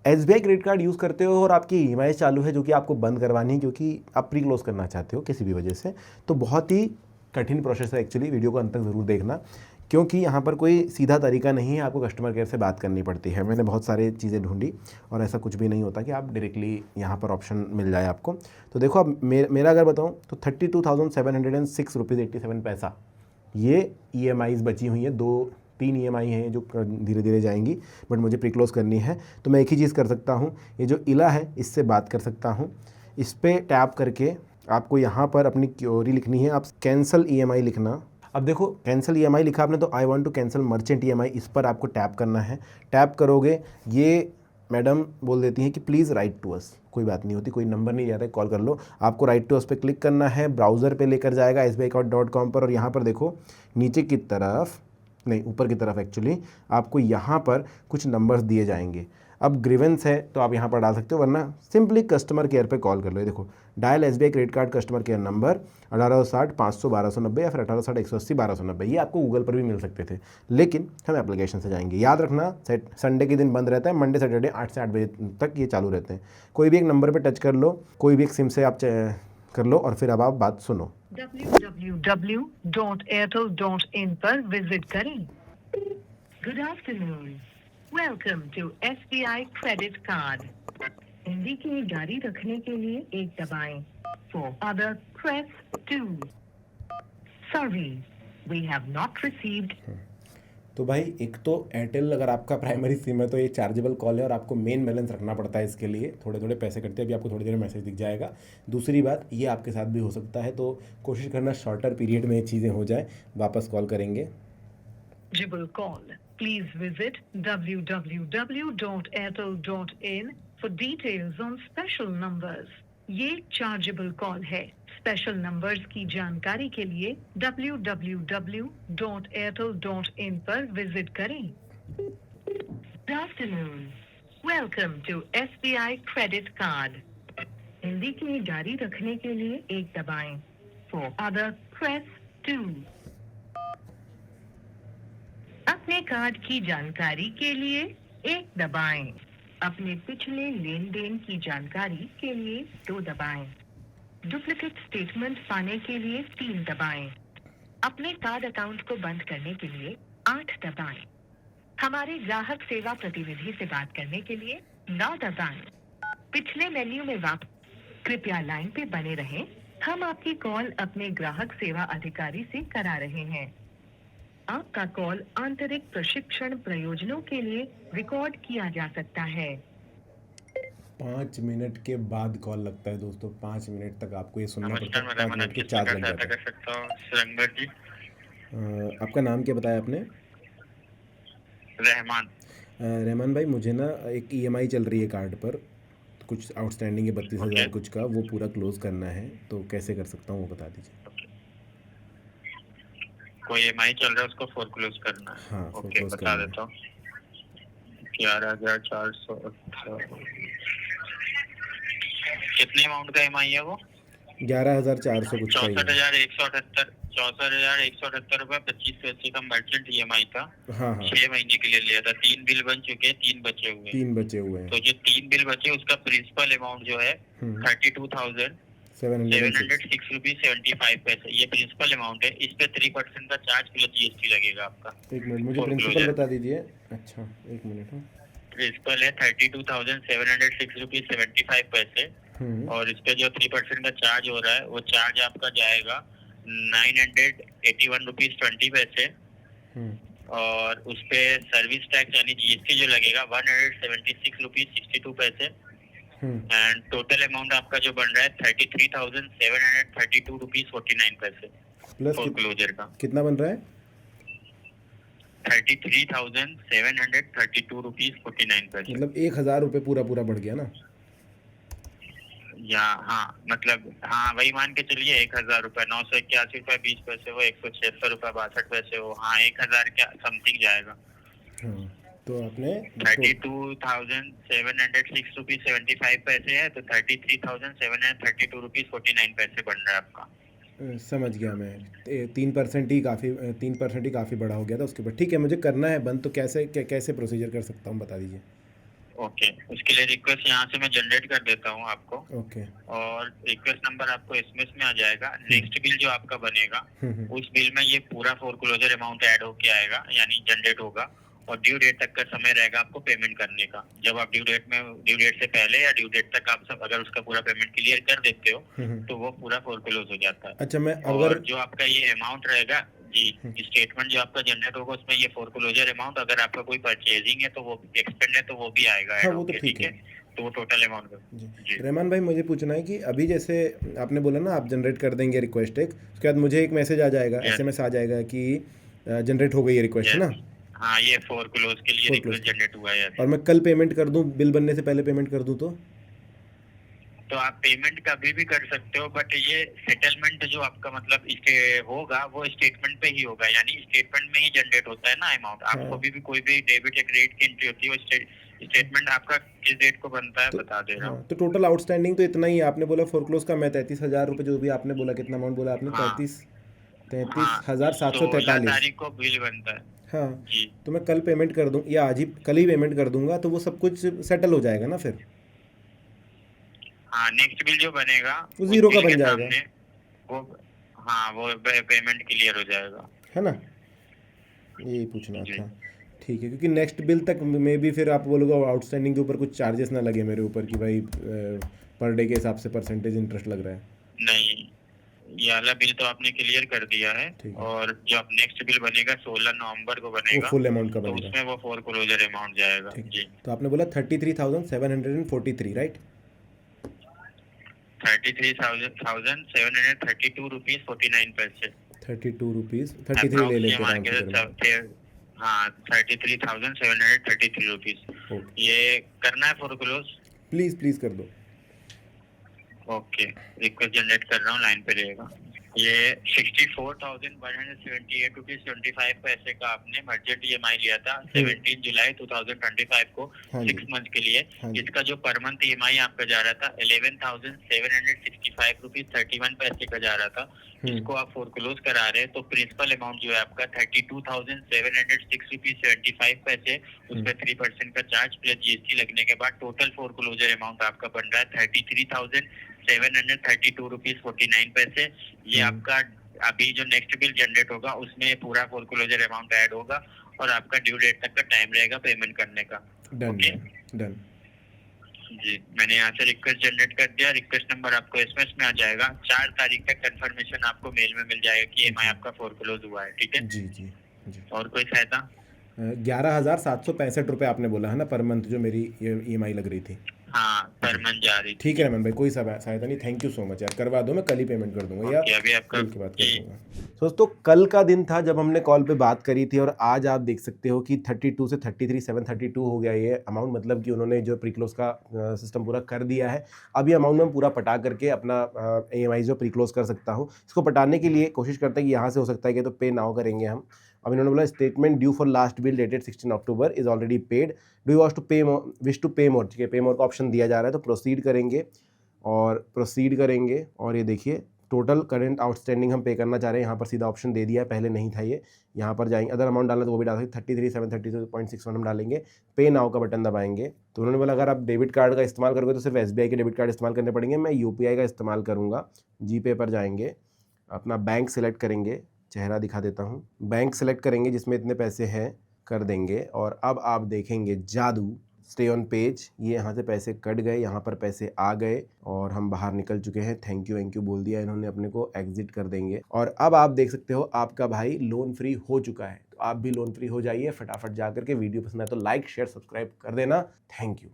SBI credit card use करते हो और आपकी ईएमआई चालू है जो कि आपको बंद करवानी है क्योंकि आप प्री क्लोज करना चाहते हो किसी भी वजह से, तो बहुत ही कठिन प्रोसेस है एक्चुअली। वीडियो को अंत तक ज़रूर देखना क्योंकि यहाँ पर कोई सीधा तरीका नहीं है, आपको कस्टमर केयर से बात करनी पड़ती है। मैंने बहुत सारी चीज़ें ढूंढी और ऐसा कुछ भी नहीं होता कि आप डायरेक्टली यहाँ पर ऑप्शन मिल जाए आपको। तो देखो अब मेरा अगर बताऊँ तो 32,706 रुपीज़ 87 पैसा ये EMIs बची हुई हैं। 2-3 EMI हैं जो धीरे धीरे जाएंगी, बट मुझे प्री क्लोज करनी है। तो मैं एक ही चीज़ कर सकता हूँ, ये जो इला है इससे बात कर सकता हूँ। इस पर टैप करके आपको यहाँ पर अपनी क्योरी लिखनी है, आप कैंसिल EMI लिखना। अब देखो कैंसिल EMI लिखा आपने तो I want to cancel merchant EMI, इस पर आपको टैप करना है। टैप करोगे ये मैडम बोल देती हैं कि प्लीज़ राइट टू अस। कोई बात नहीं होती, कोई नंबर नहीं जाता है, कॉल कर लो। आपको राइट टू अस पे क्लिक करना है, ब्राउज़र पे लेकर जाएगा sbiaccount.com पर, और यहाँ पर देखो नीचे की तरफ, नहीं ऊपर की तरफ एक्चुअली, आपको यहाँ पर कुछ नंबर्स दिए जाएंगे। अब ग्रीवेंस है तो आप यहाँ पर डाल सकते हो, वरना सिंपली कस्टमर केयर पे कॉल कर लो। ये देखो dial SBI credit card customer care number 1860-500-1290 या फिर 1860-180-1290। ये आपको गूगल पर भी मिल सकते थे, लेकिन हम एप्लीकेशन से जाएंगे। याद रखना संडे के दिन बंद रहता है, मंडे सैटरडे 8 से 8 बजे तक ये चालू रहते हैं। कोई भी एक नंबर पर टच कर लो, कोई भी एक सिम से आप कर लो और फिर अब आप बात सुनो। www.airtel.in पर विजिट करें। Good afternoon, welcome to SBI credit card. Hindi की जारी रखने के लिए 1 दबाएं। For other press 2। Sorry, we have not received. तो भाई एक तो एयरटेल अगर आपका प्राइमरी सिम है तो ये चार्जेबल कॉल है और आपको मेन बैलेंस रखना पड़ता है इसके लिए, थोड़े थोड़े पैसे कटते हैं। अभी आपको थोड़ी देर में मैसेज दिख जाएगा। दूसरी बात ये आपके साथ भी हो सकता है, तो कोशिश करना शॉर्टर पीरियड में ये चीज़ें हो जाए। वापस कॉल करेंगे। Eligible call. Please visit www.airtel.in for details on special numbers. ये चार्जेबल कॉल है। स्पेशल नंबर्स की जानकारी के लिए www.airtel.in पर विजिट करें। Good afternoon, welcome to SBI credit card. Hindi की जारी रखने के लिए 1 दबाएं। For other press 2। अपने कार्ड की जानकारी के लिए 1 दबाएं। अपने पिछले लेन देन की जानकारी के लिए 2 दबाएं। डुप्लीकेट स्टेटमेंट पाने के लिए 3 दबाएं। अपने कार्ड अकाउंट को बंद करने के लिए 8 दबाएं। हमारे ग्राहक सेवा प्रतिनिधि से बात करने के लिए 9 दबाएं। पिछले मेन्यू में वापस, कृपया लाइन पे बने रहें। हम आपकी कॉल अपने ग्राहक सेवा अधिकारी से करा रहे हैं। आपका कॉल आंतरिक प्रशिक्षण प्रयोजनों के लिए रिकॉर्ड किया जा सकता है। 5 मिनट के बाद कॉल लगता है दोस्तों। 5 मिनट तक आपको ये सुनना पड़ता है। नमस्कार, 5 मिनट के किस चार्ज प्रकार लग सहायता जाता कर सकता हूँ? सुरंगर जी। है। आपका नाम क्या बताया आपने? रहमान। रहमान भाई, मुझे ना एक EMI चल रही है कार्ड पर, तो कुछ आउटस्टैंडिंग है 32,000 ओके कुछ का, वो पूरा क्लोज करना है। तो कैसे कर सकता हूँ वो बता दीजिए। कोई EMI चल रहा है उसको फोरक्लोज करना है। हाँ, ओके, फोरक्लोज बता करना है। देता हूँ। 11,418। कितने अमाउंट का EMI है वो? 11,400 कुछ का ही है। 64,178। 64,178 रुपए 25 पैसे का मर्चेंट EMI था। हाँ हाँ, 6 महीने के लिए लिया था। 3 बिल बन चुके हैं, 3 बचे हुए हैं। 3 बचे हुए हैं। तो जो 3 बिल बचे उसका प्रिंसिपल अमाउंट जो है 32,706 रुपीज 75 पैसे, ये प्रिंसिपल अमाउंट है। इस पे 3% का चार्ज प्लस GST लगेगा आपका। एक मिनट, मुझे प्रिंसिपल फोरक्लोजर बता दीजिए। अच्छा एक मिनट। प्रिंसिपल है 32,706 रुपीज 75 पैसे, और इस पे जो 3% का चार्ज हो रहा है वो चार्ज आपका जाएगा 981 रुपीज 20 पैसे, और उस पे सर्विस टैक्स यानी GST जो लगेगा 176 रुपीज 62 पैसे, एंड टोटल अमाउंट आपका जो बन रहा है 33,732 रुपीज 49 पैसे प्लस फोरक्लोजर का। कितना बन रहा है? 33,732 रुपीज 49 पैसे। मतलब 1,000 रुपये पूरा पूरा बढ़ गया ना? या हाँ, मतलब हाँ वही मान के चलिए 1,000 रुपए, 981 रुपए 20 पैसे हो, 176 रुपए 62 पैसे हो, हाँ 1,000 क्या समथिंग जाएगा। हाँ, तो आपने 32,706 रुपीज 75 पैसे है, तो 33,732 रुपीज 49 पैसे बन रहा है आपका। समझ गया मैं। 3% ही काफ़ी, 3% ही काफ़ी बड़ा हो गया था उसके ऊपर। ठीक है, मुझे करना है बंद, तो कैसे प्रोसीजर कर सकता हूँ बता दीजिए। ओके, उसके लिए रिक्वेस्ट यहाँ से मैं जनरेट कर देता हूँ आपको, ओके। और रिक्वेस्ट नंबर आपको एसएमएस में आ जाएगा। नेक्स्ट बिल जो आपका बनेगा उस बिल में ये पूरा फोरक्लोजर अमाउंट ऐड होके आएगा, यानी जनरेट होगा, और ड्यू डेट तक का समय रहेगा आपको पेमेंट करने का। जब आप ड्यू डेट से पहले या ड्यू डेट तक आप सब अगर उसका पूरा पेमेंट क्लियर कर देते हो तो वो पूरा फोरक्लोज हो जाता है। अच्छा, मैं और अगर जो आपका ये अमाउंट रहेगा जी, स्टेटमेंट जो आपका जनरेट होगा उसमें ये फोरक्लोजर अमाउंट, अगर आपका कोई परचेजिंग है तो वो एक्सपेंड है तो वो भी आएगा हाँ, ऐड वो तो होके, ठीक ठीक है। है। तो वो टोटल अमाउंट जी जी। रहमान भाई, मुझे पूछना है कि अभी जैसे आपने बोला ना आप जनरेट कर देंगे रिक्वेस्ट एक, उसके बाद मुझे एक मैसेज आ जाएगा, Yes. एसएमएस आ जाएगा कि जनरेट हो गई है रिक्वेस्ट, है ना? हाँ, ये फोरक्लोज के लिए Foreclose रिक्वेस्ट जनरेट हुआ है। और मैं कल पेमेंट कर दूं, बिल बनने से पहले पेमेंट कर दूं तो आप पेमेंट कभी भी कर सकते हो, बट ये सेटलमेंट जो आपका मतलब इसके होगा वो स्टेटमेंट पे ही होगा, यानी स्टेटमेंट में ही जनरेट होता है ना अमाउंट। आप हाँ। कभी भी कोई भी डेबिट या क्रेडिट की एंट्री होती है, वो स्टेटमेंट आपका किस डेट को बनता है बता दे रहा हाँ, हूँ। तो टोटल आउटस्टैंडिंग तो इतना ही है। आपने बोला फोरक्लोज का, मैं 33,000 रुपये जो भी आपने बोला, कितना अमाउंट बोला आपने? हाँ 16 33,743। तारीख को बिल बनता है हाँ, जी। तो मैं कल पेमेंट कर दूं या आज ही कल ही पेमेंट कर दूंगा तो वो सब कुछ सेटल हो जाएगा ना फिर? हाँ, नेक्स्ट बिल जो बनेगा वो उस जीरो का बिल के बन जाएगा, सामने वो, हाँ वो पेमेंट क्लियर हो जाएगा है ना? यही पूछना जी। था। ठीक है, क्योंकि नेक्स्ट बिल तक में भी फिर आप बोलोगे आउटस्टैंडिंग के ऊपर कुछ चार्जेस ना लगे मेरे ऊपर कि भाई पर डे के हिसाब से परसेंटेज इंटरेस्ट लग रहा है। नहीं, ये वाला बिल तो आपने क्लियर कर दिया है, ठीक है। और जो अब नेक्स्ट बिल बनेगा 16 नवंबर को वो बनेगा, फुल अमाउंट का तो बनेगा। उसमें वो फोरक्लोजर अमाउंट जाएगा ठीक है, जी। तो आपने बोला 33,743, राइट? 33,732 रुपीज 49 पैसे 32 रुपीज़, 33 ले लेते मान हैं के हाँ 33,733 रुपीज ओके, ये करना है फोरक्लोज। प्लीज़ प्लीज़ कर दो। ओके, रिक्वेस्ट जनरेट कर रहा हूँ, लाइन पे रहेगा। ये 64,178 रुपीज 25 पैसे का आपने बजट EMI लिया था 17 जुलाई 2025 को, हाँ 6 जी। मंथ के लिए। हाँ जी। इसका जो पर मंथ EMI आपका जा रहा था 11,765 रुपीज 31 पैसे का जा रहा था। इसको आप फोरक्लोज करा रहे हैं तो प्रिंसिपल अमाउंट जो है आपका 32,706 रुपीज 75 पैसे, उस पर 3% का चार्ज प्लस GST लगने के बाद टोटल फोरक्लोजर अमाउंट आपका बन रहा है 33,732 रुपीज 49 पैसे। ये आपका अभी जो नेक्स्ट बिल जनरेट होगा उसमें पूरा फोरक्लोजर अमाउंट ऐड होगा, और आपका ड्यू डेट तक का टाइम रहेगा पेमेंट करने का। Done okay done. जी, मैंने यहाँ से रिक्वेस्ट जनरेट कर दिया। रिक्वेस्ट नंबर आपको एसएमएस में आ जाएगा। 4 तारीख तक कंफर्मेशन आपको मेल में मिल जाएगा कि EMI आपका फोरक्लोज हुआ है, ठीक है। जी जी जी। और कोई सहायता? 11,765 रुपये आपने बोला है ना पर मंथ जो मेरी ये EMI लग रही थी? हाँ, पर मंथ जा रही थी। ठीक है रमन भाई, कोई सहायता नहीं, थैंक यू सो मच यार, करवा दो, मैं कल ही पेमेंट कर दूंगा या अभी आपका कल की बात कर दूंगा। दोस्तों, कल का दिन था जब हमने कॉल पे बात करी थी, और आज आप देख सकते हो कि 32 से 33,732 हो गया ये अमाउंट, मतलब कि उन्होंने जो प्रीक्लोज का सिस्टम पूरा कर दिया है। अब ये अमाउंट मैं पूरा पटा करके अपना EMI जो प्रीक्लोज कर सकता हूँ। इसको पटाने के लिए कोशिश करते हैं कि यहाँ से हो सकता है कि तो पे नाउ करेंगे हम। अब इन्होंने बोला statement due for last bill dated 16 October is already paid, do you want to pay wish to pay more, ठीक है, पे मोर का ऑप्शन दिया जा रहा है, तो प्रोसीड करेंगे और ये देखिए टोटल करंट आउटस्टैंडिंग हम पे करना चाह रहे हैं, यहाँ पर सीधा ऑप्शन दे दिया है, पहले नहीं था ये। यहाँ पर जाएंगे, अदर अमाउंट डालना तो वो भी डाल सकते, 33,732.61 हम डालेंगे, पे नाउ का बटन दबाएंगे। तो उन्होंने बोला अगर आप डेबिट कार्ड का इस्तेमाल करोगे तो सिर्फ SBI के डेबिट कार्ड इस्तेमाल करने पड़ेंगे, मैं UPI का इस्तेमाल करूँगा। GPay पर जाएंगे, अपना बैंक सेलेक्ट करेंगे, चेहरा दिखा देता हूँ, बैंक सेलेक्ट करेंगे जिसमें इतने पैसे हैं, कर देंगे, और अब आप देखेंगे जादू, स्टे ऑन पेज, ये यहाँ से पैसे कट गए, यहाँ पर पैसे आ गए और हम बाहर निकल चुके हैं। थैंक यू बोल दिया इन्होंने अपने को, एग्जिट कर देंगे। और अब आप देख सकते हो आपका भाई लोन फ्री हो चुका है, तो आप भी लोन फ्री हो जाइए फटाफट जा करके। वीडियो पसंद आए तो लाइक शेयर सब्सक्राइब कर देना। Thank you.